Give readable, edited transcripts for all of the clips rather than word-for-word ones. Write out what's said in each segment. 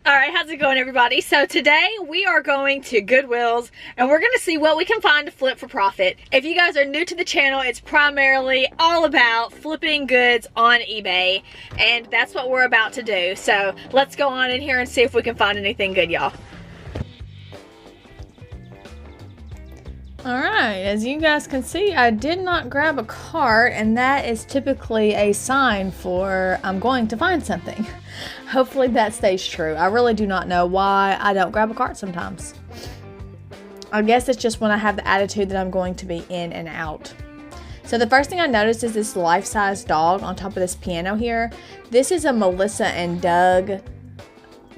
Alright, how's it going, everybody? So today we are going to Goodwills and we're going to see what we can find to flip for profit. If you guys are new to the channel, it's primarily all about flipping goods on eBay, and that's what we're about to do. So let's go on in here and see if we can find anything good, y'all. Alright, as you guys can see, I did not grab a cart, and that is typically a sign for I'm going to find something. Hopefully that stays true. I really do not know why I don't grab a cart sometimes. I guess it's just when I have the attitude that I'm going to be in and out. So the first thing I noticed is this life-size dog on top of this piano here. This is a Melissa and Doug,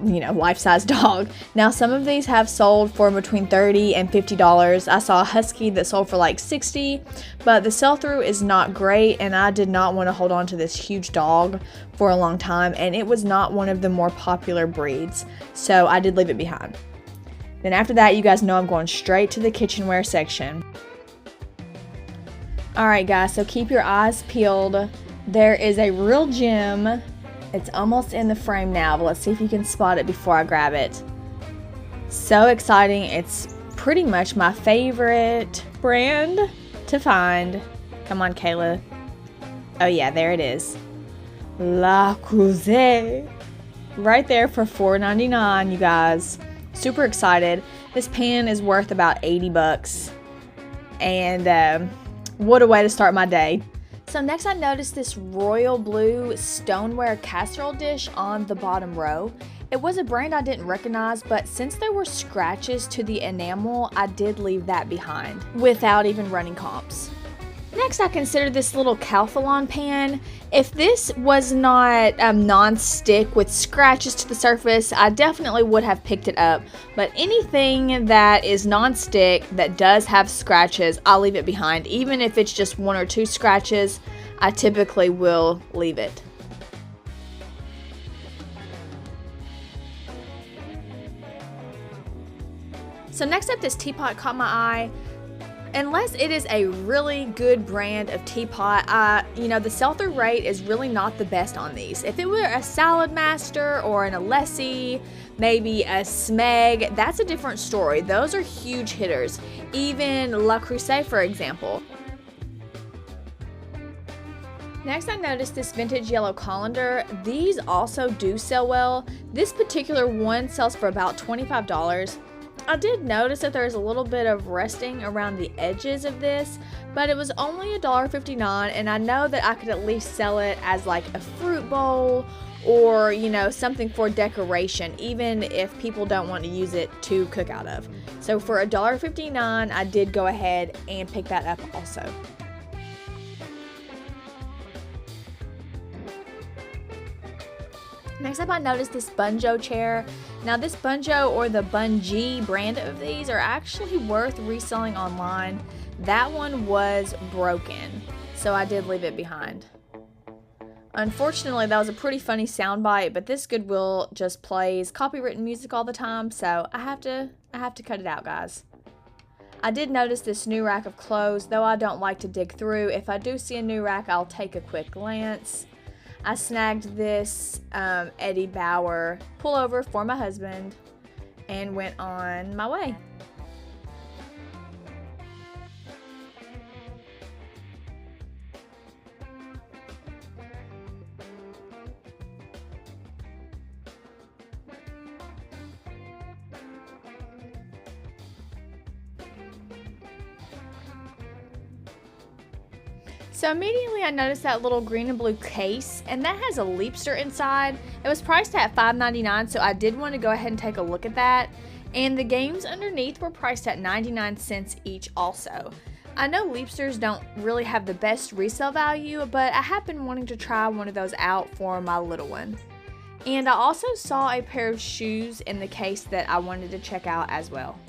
life-size dog. Now some of these have sold for between $30 and $50. I saw a husky that sold for like $60, but the sell-through is not great, and I did not want to hold on to this huge dog for a long time, and it was not one of the more popular breeds, so I did leave it behind. Then after that, you guys know I'm going straight to the kitchenware section. Alright guys, so keep your eyes peeled. There is a real gem. It's almost in the frame now, but let's see if you can spot it before I grab it. So exciting. It's pretty much my favorite brand to find. Come on, Kayla. Oh yeah, there it is. La Cousette. Right there for $4.99, you guys. Super excited. This pan is worth about 80 bucks. And what a way to start my day. So next I noticed this royal blue stoneware casserole dish on the bottom row. It was a brand I didn't recognize, but since there were scratches to the enamel, I did leave that behind without even running comps. Next I considered this little Calphalon pan. If this was not non-stick with scratches to the surface, I definitely would have picked it up. But anything that is non-stick that does have scratches, I'll leave it behind. Even if it's just one or two scratches, I typically will leave it. So next up, this teapot caught my eye. Unless it is a really good brand of teapot, the sell-through rate is really not the best on these. If it were a Salad Master or an Alessi, maybe a Smeg, that's a different story. Those are huge hitters. Even La Creuset, for example. Next I noticed this vintage yellow colander. These also do sell well. This particular one sells for about $25. I did notice that there's a little bit of rusting around the edges of this, but it was only $1.59, and I know that I could at least sell it as like a fruit bowl or, something for decoration, even if people don't want to use it to cook out of. So for $1.59, I did go ahead and pick that up also. Next up I noticed this Banjo Chair. Now this Banjo or the Bungie brand of these are actually worth reselling online. That one was broken, so I did leave it behind. Unfortunately, that was a pretty funny soundbite, but this Goodwill just plays copywritten music all the time, so I have to cut it out, guys. I did notice this new rack of clothes, though I don't like to dig through. If I do see a new rack, I'll take a quick glance. I snagged this Eddie Bauer pullover for my husband and went on my way. So immediately I noticed that little green and blue case, and that has a Leapster inside. It was priced at $5.99, so I did want to go ahead and take a look at that. And the games underneath were priced at 99 cents each also. I know Leapsters don't really have the best resale value, but I have been wanting to try one of those out for my little one. And I also saw a pair of shoes in the case that I wanted to check out as well.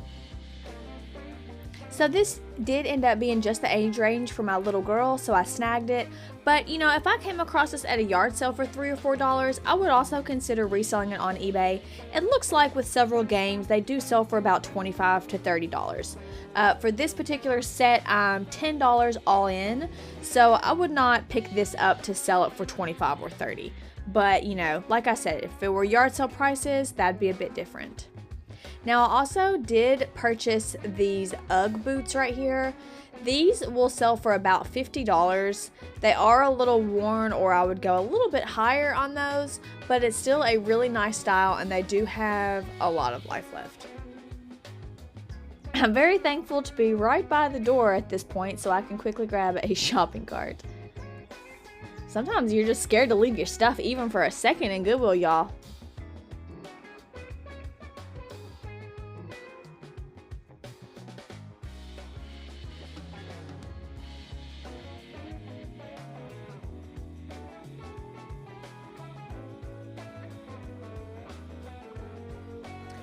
So this did end up being just the age range for my little girl, so I snagged it. But if I came across this at a yard sale for $3 or $4, I would also consider reselling it on eBay. It looks like with several games, they do sell for about $25 to $30. For this particular set, I'm $10 all in, so I would not pick this up to sell it for $25 or $30. But, you know, like I said, if it were yard sale prices, that'd be a bit different. Now, I also did purchase these Ugg boots right here. These will sell for about $50. They are a little worn, or I would go a little bit higher on those, but it's still a really nice style, and they do have a lot of life left. I'm very thankful to be right by the door at this point so I can quickly grab a shopping cart. Sometimes you're just scared to leave your stuff even for a second in Goodwill, y'all.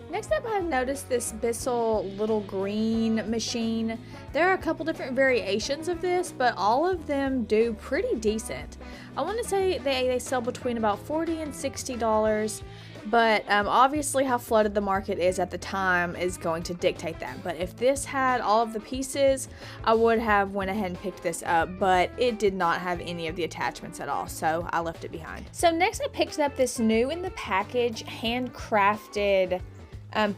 Next up, I've noticed this Bissell little green machine. There are a couple different variations of this, but all of them do pretty decent. I want to say they sell between about $40 and $60, but obviously how flooded the market is at the time is going to dictate that. But if this had all of the pieces, I would have went ahead and picked this up, but it did not have any of the attachments at all, so I left it behind. So next I picked up this new in the package handcrafted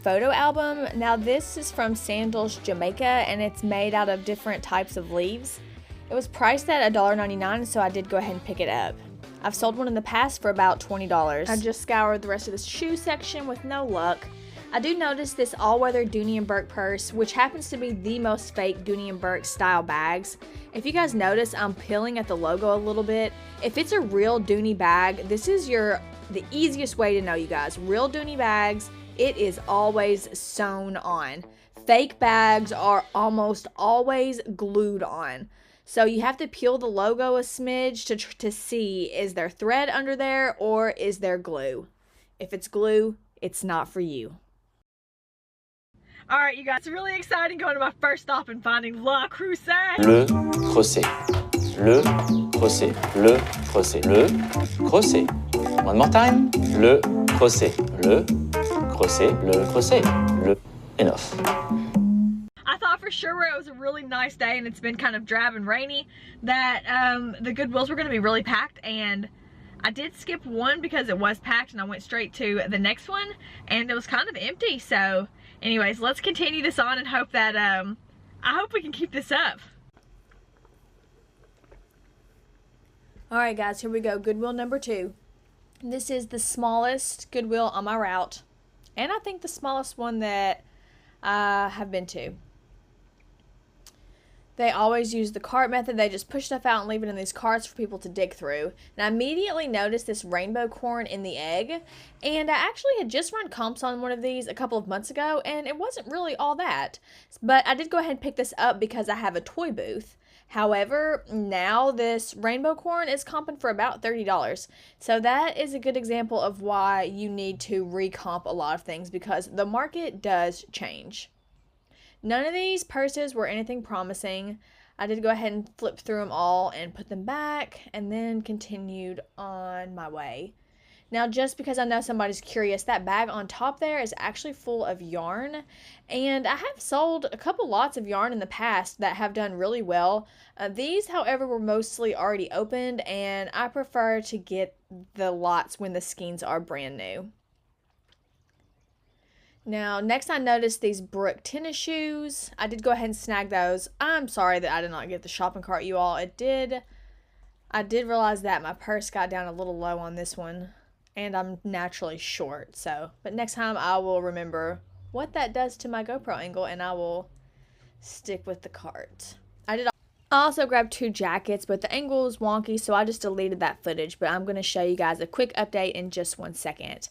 photo album. Now this is from Sandals, Jamaica, and it's made out of different types of leaves. It was priced at $1.99, so I did go ahead and pick it up. I've sold one in the past for about $20. I just scoured the rest of the shoe section with no luck. I do notice this all-weather Dooney & Bourke purse, which happens to be the most fake Dooney & Bourke style bags. If you guys notice, I'm peeling at the logo a little bit. If it's a real Dooney bag, this is the easiest way to know, you guys. Real Dooney bags, it is always sewn on. Fake bags are almost always glued on. So you have to peel the logo a smidge to see, is there thread under there or is there glue? If it's glue, it's not for you. All right, you guys, it's really exciting going to my first stop and finding Le Creuset. Le Creuset. Le Creuset. Le Creuset. Le Creuset. One more time. Le Creuset. Le Creuset. Le Creuset. Le. Enough. I thought for sure it was a really nice day and it's been kind of drab and rainy that the Goodwills were going to be really packed, and I did skip one because it was packed and I went straight to the next one and it was kind of empty. So anyways, let's continue this on and hope that I hope we can keep this up. Alright guys, here we go. Goodwill number 2. This is the smallest Goodwill on my route, and I think the smallest one that I have been to. They always use the cart method. They just push stuff out and leave it in these carts for people to dig through. And I immediately noticed this rainbow corn in the egg. And I actually had just run comps on one of these a couple of months ago, and it wasn't really all that. But I did go ahead and pick this up because I have a toy booth. However, now this rainbow corn is comping for about $30. So that is a good example of why you need to recomp a lot of things, because the market does change. None of these purses were anything promising. I did go ahead and flip through them all and put them back, and then continued on my way. Now, just because I know somebody's curious, that bag on top there is actually full of yarn, and I have sold a couple lots of yarn in the past that have done really well. These, however, were mostly already opened, and I prefer to get the lots when the skeins are brand new. Now, next I noticed these Brook tennis shoes. I did go ahead and snag those. I'm sorry that I did not get the shopping cart, you all. I did realize that my purse got down a little low on this one, and I'm naturally short. But next time I will remember what that does to my GoPro angle, and I will stick with the cart. I also grabbed 2 jackets, but the angle is wonky, so I just deleted that footage. But I'm going to show you guys a quick update in just 1 second.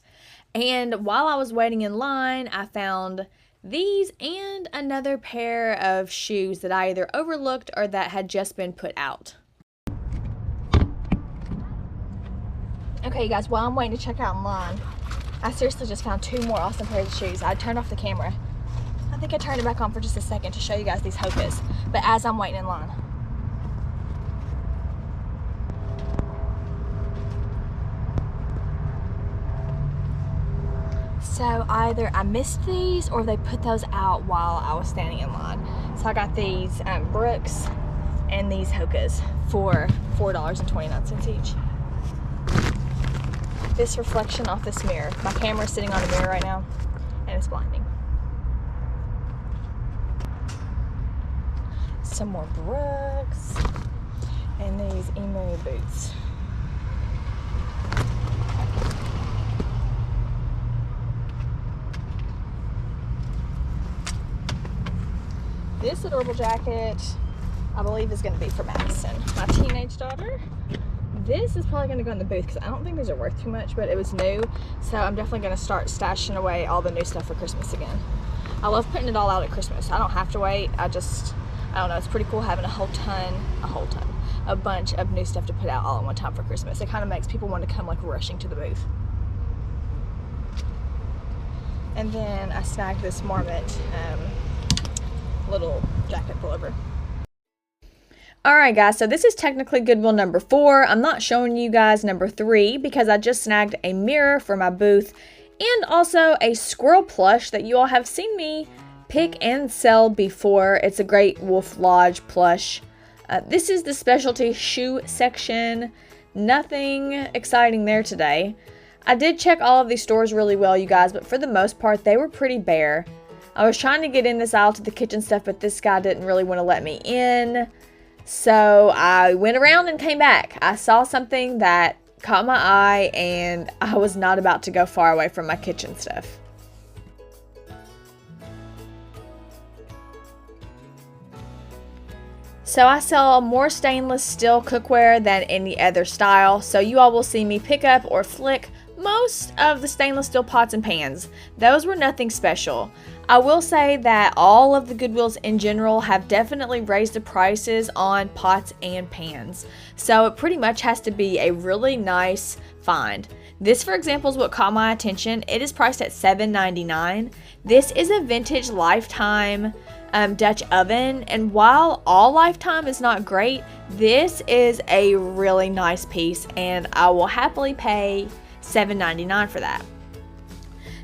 And while I was waiting in line, I found these and another pair of shoes that I either overlooked or that had just been put out. Okay, you guys, while I'm waiting to check out in line, I seriously just found 2 more awesome pairs of shoes. I turned off the camera. I think I turned it back on for just a second to show you guys these Hokas, but as I'm waiting in line. So either I missed these or they put those out while I was standing in line. So I got these Brooks and these Hokas for $4.29 each. this reflection off this mirror. My camera's sitting on a mirror right now, and it's blinding. Some more Brooks, and these emo boots. This adorable jacket, I believe, is going to be for Madison, my teenage daughter. This is probably going to go in the booth because I don't think these are worth too much, but it was new, so I'm definitely going to start stashing away all the new stuff for Christmas again. I love putting it all out at Christmas. I don't have to wait. I don't know, it's pretty cool having a bunch of new stuff to put out all at one time for Christmas. It kind of makes people want to come like rushing to the booth. And then I snagged this Marmot little jacket pullover. Alright guys, so this is technically Goodwill number 4. I'm not showing you guys number 3 because I just snagged a mirror for my booth and also a squirrel plush that you all have seen me pick and sell before. It's a Great Wolf Lodge plush. This is the specialty shoe section. Nothing exciting there today. I did check all of these stores really well, you guys, but for the most part they were pretty bare. I was trying to get in this aisle to the kitchen stuff, but this guy didn't really want to let me in. So I went around and came back. I saw something that caught my eye, and I was not about to go far away from my kitchen stuff. So I sell more stainless steel cookware than any other style, so you all will see me pick up or flick most of the stainless steel pots and pans. Those were nothing special. I will say that all of the Goodwills in general have definitely raised the prices on pots and pans. So it pretty much has to be a really nice find. This, for example, is what caught my attention. It is priced at $7.99. This is a vintage Lifetime Dutch oven, and while all Lifetime is not great, this is a really nice piece, and I will happily pay $7.99 for that.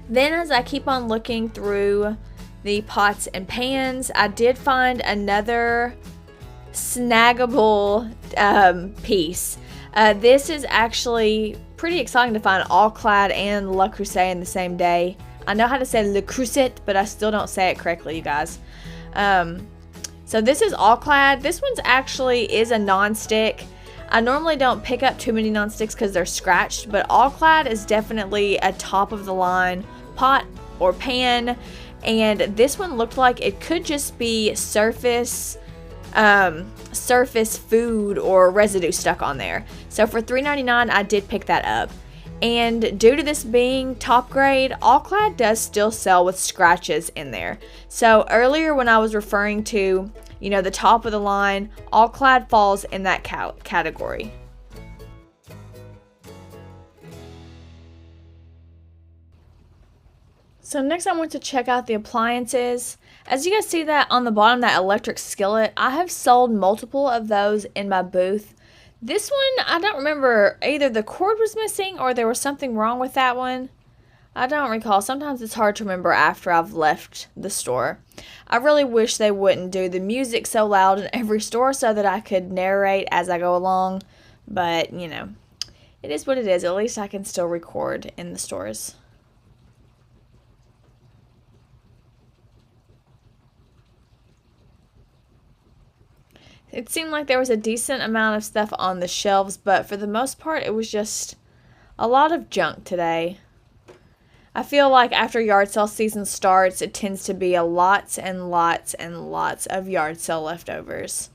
Then as I keep on looking through the pots and pans, I did find another snaggable piece. This is actually pretty exciting to find All Clad and Le Creuset in the same day. I know how to say Le Creuset, but I still don't say it correctly, you guys. So this is All Clad. This one's actually is a non-stick. I normally don't pick up too many non-sticks because they're scratched, but All Clad is definitely a top of the line pot or pan, and this one looked like it could just be surface food or residue stuck on there. So for $3.99 I did pick that up, and due to this being top grade, All Clad does still sell with scratches in there. So earlier when I was referring to, you know, the top of the line, All Clad falls in that category. So next I want to check out the appliances. As you guys see that on the bottom, that electric skillet, I have sold multiple of those in my booth. This one, I don't remember, either the cord was missing or there was something wrong with that one. I don't recall. Sometimes it's hard to remember after I've left the store. I really wish they wouldn't do the music so loud in every store so that I could narrate as I go along. But, you know, it is what it is. At least I can still record in the stores. It seemed like there was a decent amount of stuff on the shelves, but for the most part, it was just a lot of junk today. I feel like after yard sale season starts, it tends to be lots and lots and lots of yard sale leftovers.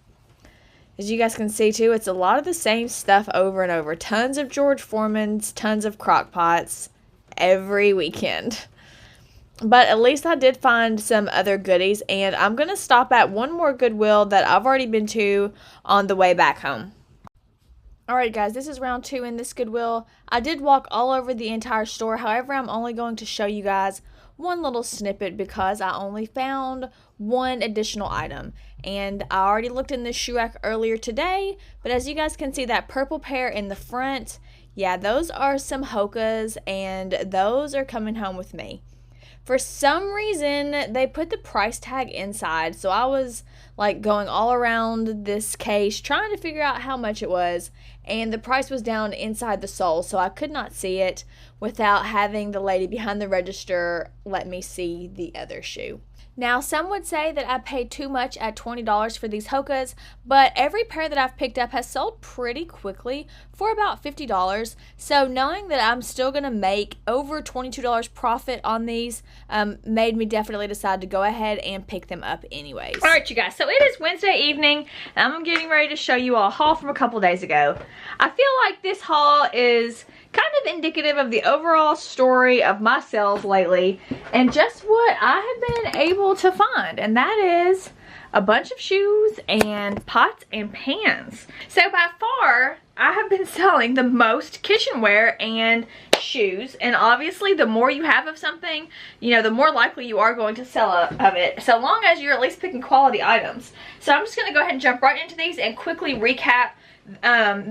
As you guys can see too, it's a lot of the same stuff over and over. Tons of George Foreman's, tons of crock pots every weekend. But at least I did find some other goodies, and I'm going to stop at one more Goodwill that I've already been to on the way back home. Alright guys, this is round 2 in this Goodwill. I did walk all over the entire store, however I'm only going to show you guys one little snippet because I only found one additional item. And I already looked in this shoe rack earlier today, but as you guys can see, that purple pair in the front, yeah, those are some Hokas, and those are coming home with me. For some reason, they put the price tag inside, so I was like going all around this case trying to figure out how much it was, and the price was down inside the sole, so I could not see it without having the lady behind the register let me see the other shoe. Now, some would say that I paid too much at $20 for these Hokas, but every pair that I've picked up has sold pretty quickly for about $50. So knowing that I'm still going to make over $22 profit on these made me definitely decide to go ahead and pick them up anyways. All right, you guys, so it is Wednesday evening, and I'm getting ready to show you a haul from a couple days ago. I feel like this haul is kind of indicative of the overall story of my sales lately and just what I have been able to find, and that is a bunch of shoes and pots and pans. So by far, I have been selling the most kitchenware and shoes, and obviously the more you have of something, you know, the more likely you are going to sell of it, so long as you're at least picking quality items. So I'm just going to go ahead and jump right into these and quickly recap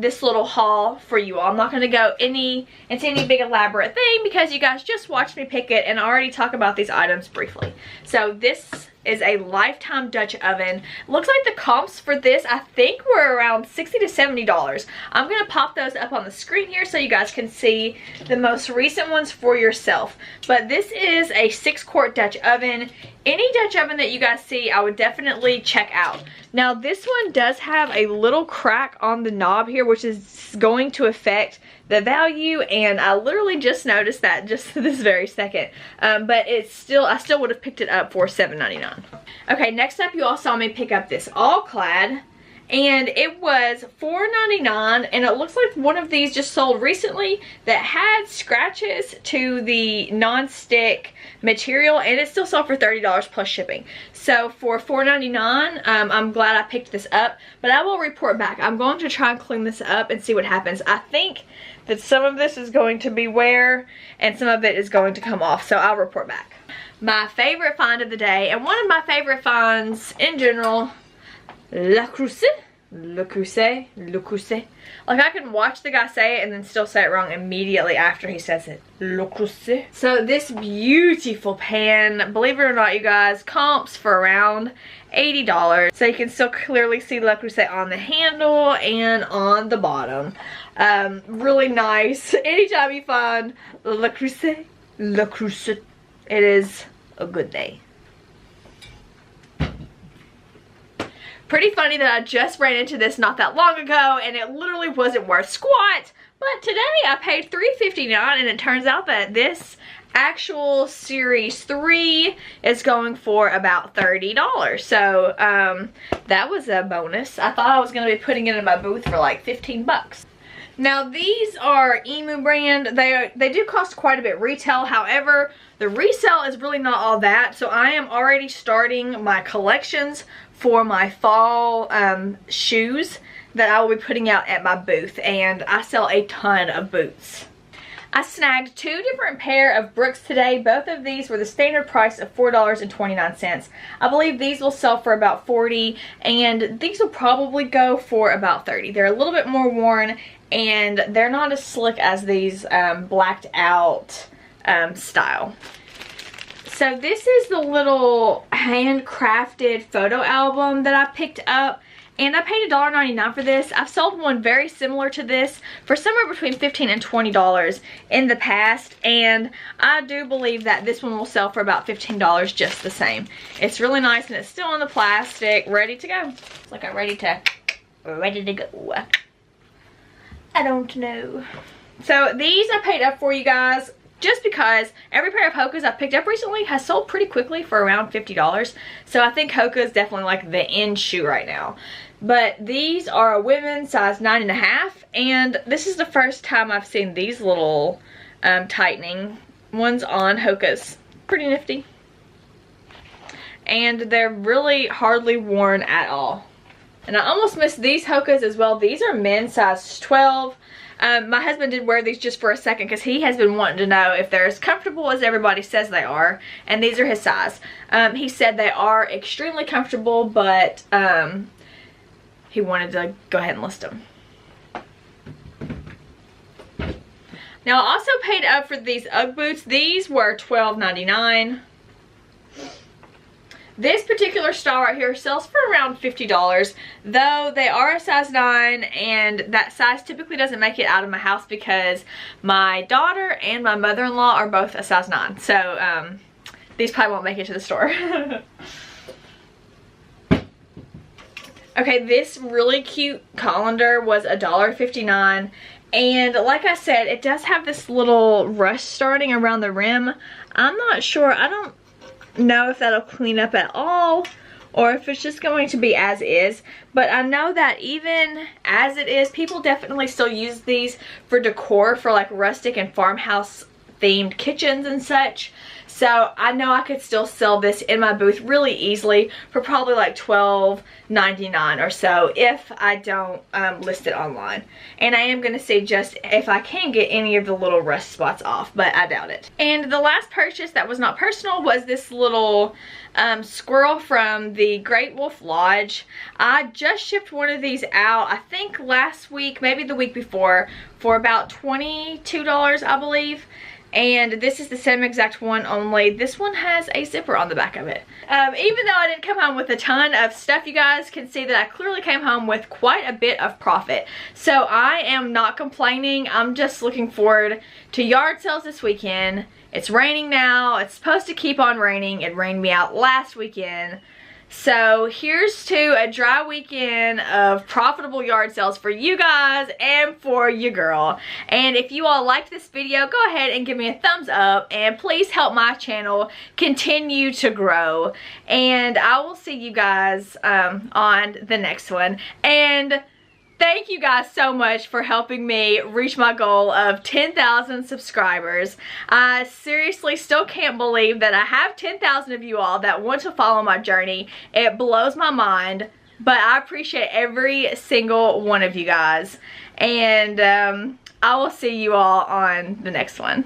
this little haul for you all. I'm not going to go into any big elaborate thing because you guys just watched me pick it and already talk about these items briefly. So this is a Lifetime Dutch oven. Looks like the comps for this I think were around $60 to $70. I'm going to pop those up on the screen here so you guys can see the most recent ones for yourself. But this is a 6-quart Dutch oven. Any Dutch oven that you guys see, I would definitely check out. Now this one does have a little crack on the knob here, which is going to affect the value, and I literally just noticed that just this very second. But I still would have picked it up for $7.99. Okay, next up you all saw me pick up this all-clad, and it was $4.99, and it looks like one of these just sold recently that had scratches to the non-stick material, and it still sold for $30 plus shipping. So for $4.99, I'm glad I picked this up, but I will report back. I'm going to try and clean this up and see what happens. I think that some of this is going to be wear and some of it is going to come off, so I'll report back. My favorite find of the day, and one of my favorite finds in general, Le Creuset. Like, I can watch the guy say it and then still say it wrong immediately after he says it. Le Creuset. So this beautiful pan, believe it or not you guys, comps for around $80. So you can still clearly see Le Creuset on the handle and on the bottom. Really nice. Anytime you find Le Creuset, it is a good day. Pretty funny that I just ran into this not that long ago and it literally wasn't worth squat, but today I paid $3.59 and it turns out that this actual series 3 is going for about $30. So that was a bonus. I thought I was going to be putting it in my booth for like 15 bucks. Now these are Emu brand. They do cost quite a bit retail. However, the resale is really not all that. So I am already starting my collections for my fall shoes that I will be putting out at my booth, and I sell a ton of boots. I snagged 2 different pair of Brooks today. Both of these were the standard price of $4.29. I believe these will sell for about $40, and these will probably go for about $30. They're a little bit more worn, and they're not as slick as these blacked out style. So this is the little handcrafted photo album that I picked up, and I paid $1.99 for this. I've sold one very similar to this for somewhere between $15 and $20 in the past, and I do believe that this one will sell for about $15 just the same. It's really nice, and it's still in the plastic, ready to go. It's like I'm ready to go. I don't know. So these I paid up for, you guys, just because every pair of Hokas I've picked up recently has sold pretty quickly for around $50. So I think Hoka is definitely like the in shoe right now. But these are a women's size 9.5, and this is the first time I've seen these little tightening ones on Hokas. Pretty nifty. And they're really hardly worn at all. And I almost missed these Hokas as well. These are men's size 12. My husband did wear these just for a second because he has been wanting to know if they're as comfortable as everybody says they are, and these are his size. He said they are extremely comfortable, but he wanted to go ahead and list them. Now I also paid up for these Ugg boots. These were $12.99. This particular style right here sells for around $50, though they are a size 9, and that size typically doesn't make it out of my house because my daughter and my mother-in-law are both a size 9. So these probably won't make it to the store. Okay, this really cute colander was $1.59. And like I said, it does have this little rust starting around the rim. I'm not sure. I don't know if that'll clean up at all or if it's just going to be as is. But I know that even as it is, people definitely still use these for decor for like rustic and farmhouse themed kitchens and such. So I know I could still sell this in my booth really easily for probably like $12.99 or so if I don't list it online. And I am going to see just if I can get any of the little rust spots off, but I doubt it. And the last purchase that was not personal was this little squirrel from the Great Wolf Lodge. I just shipped one of these out, I think last week, maybe the week before, for about $22, I believe. And this is the same exact one, only this one has a zipper on the back of it. Even though I didn't come home with a ton of stuff, you guys can see that I clearly came home with quite a bit of profit. So I am not complaining. I'm just looking forward to yard sales this weekend. It's raining now. It's supposed to keep on raining. It rained me out last weekend. So here's to a dry weekend of profitable yard sales for you guys and for your girl. And if you all liked this video, go ahead and give me a thumbs up, and please help my channel continue to grow. And I will see you guys on the next one. And thank you guys so much for helping me reach my goal of 10,000 subscribers. I seriously still can't believe that I have 10,000 of you all that want to follow my journey. It blows my mind, but I appreciate every single one of you guys. And I will see you all on the next one.